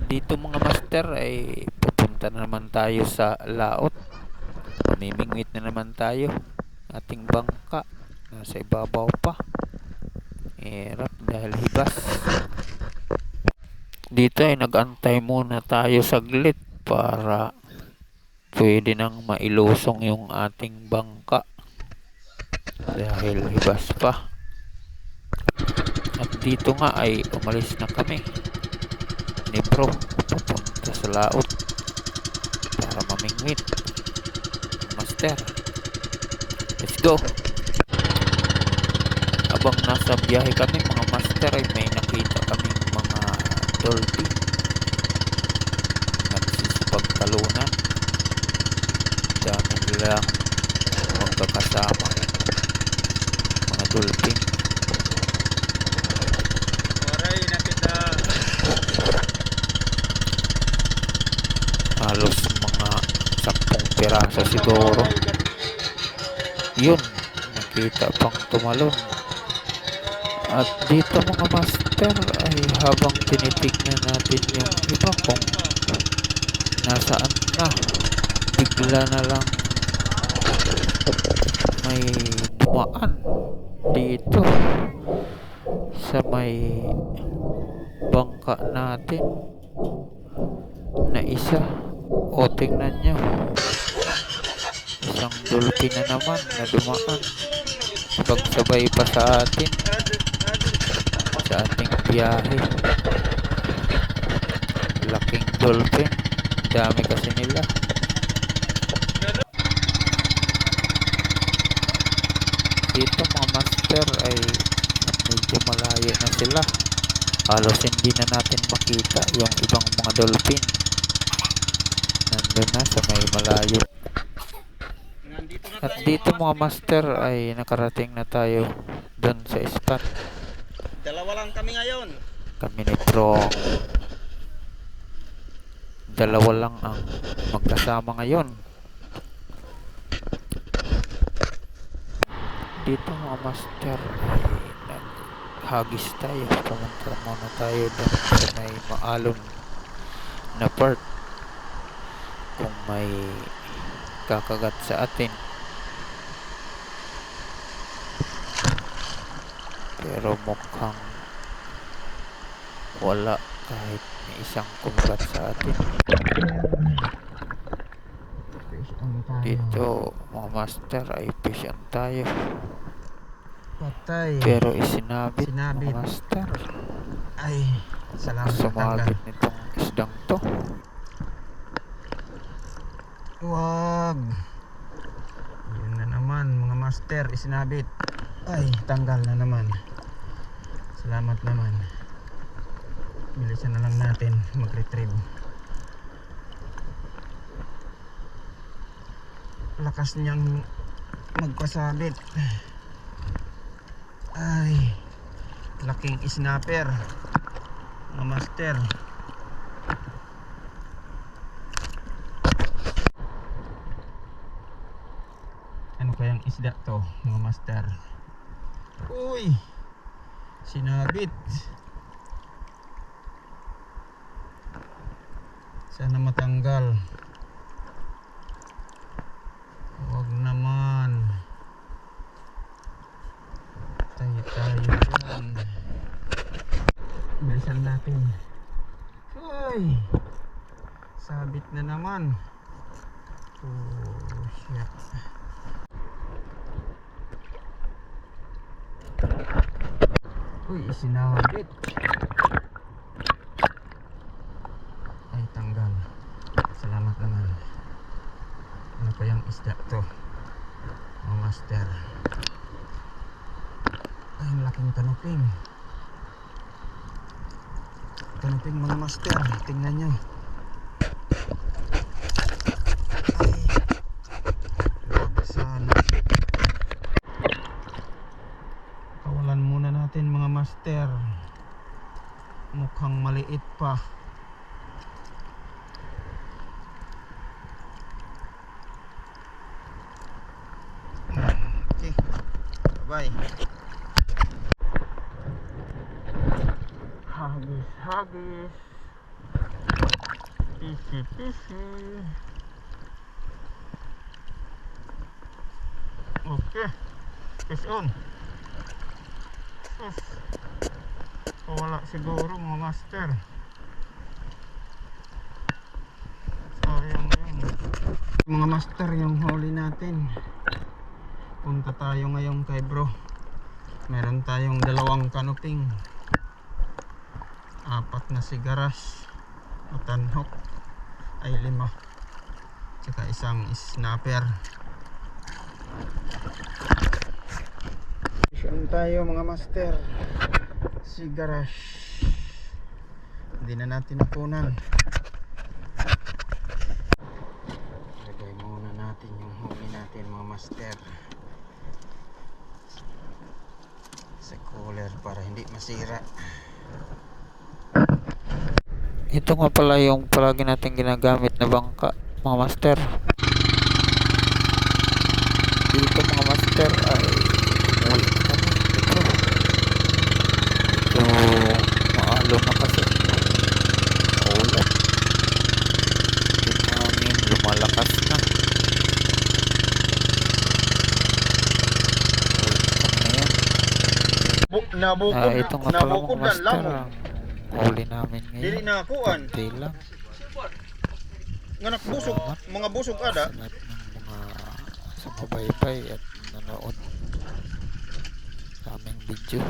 dito mga master ay pupunta na naman tayo sa laot. Mamimingwit na naman tayo. Ating bangka nasa ibabaw pa. Hirap dahil hibas. Dito ay nag-antay muna tayo saglit para pwede nang mailusong yung ating bangka dahil hibas pa. At dito nga ay umalis na kami ni bro papunta sa laot para mamingwit. Master, let's go. Habang nasa biyahe kami mga master ay may nakita kaming mga dolphin nagsisipagtalunan. Dami nilang magkakasama mga dolphin. Waray na kita. Halos mga 10 piraso siguro. Yun, nakita pang tumalon. At dito mga master ay habang tinitignan natin yung iba kung nasaan na, bigla na lang may dumaan dito sa may bangka natin na isa. O tingnan nyo, isang dolphin na naman na dumaan pagsabay pa sa atin sa ating biyahe. Laking dolphin, dami kasi nila. Dito mga master ay medyo malayo na sila. Halos hindi na natin makita yung ibang mga dolphin. Nandun na sa may malayo. At dito mga master ay nakarating na tayo dun sa spot. Dalawa lang kami ngayon. Kami ni Prong, dalawa lang ang magkasama ngayon. Dito mga master ay naghagis tayo. Pumunta muna tayo dun sa may maalon na part kung may kakagat sa atin. Pero mukhang wala kahit may isang kumagat sa atin. Dito mga master ay fish on tayo. Patay. Pero isinabit Sinabit. mga master. Ay, salamat sa tanggal. Sumabit nitong isdang to. Wag. Yun na naman mga master, isinabit. Ay, tanggal na naman. Salamat naman. Bilisan na lang natin mag-retrieve. Lakas niyang magpasabit. Ay, laking snapper mga master. Ano kayang isda to mga master? Uy, sinabit. Sana matanggal. Huwag naman. Tayo yan. Bilisan natin. Uy, sabit na naman. Oh shit. Uy, isinabit. Ay, tanggal. Salamat naman. Ano pa yung isda to mga master? Ay, ang laking tanuping. Tanuping mga master, tingnan nyo. Ay, wag sana. Kawalan muna natin mga master. Mukhang maliit pa. Okay, bye. Hagis. Okay. Fish on. Sus. Wala siguro mga master. Sayang yan. Mga master, yung huli natin. Punta tayo ngayon kay bro. Meron tayong dalawang kanuping, 4 na sigaras, matanhok ay 5, tsaka isang snapper. Siyam tayo mga master. Sigaras hindi na natin napunan. Lagay muna natin yung huli natin mga master sa cooler para hindi masira. Ito nga pala yung palagi natin ginagamit na bangka, mga master. Dito mga master ay wala kami. Ito maalon na kasi. Ulan. Yung hangin lumalakas na. Ito nga pala mga master ang huli namin Dili ngayon. na akuan. Konti lang. Nganak busog, mga busog ada. Salamat ng mga sumabaybay at nanood sa aming video.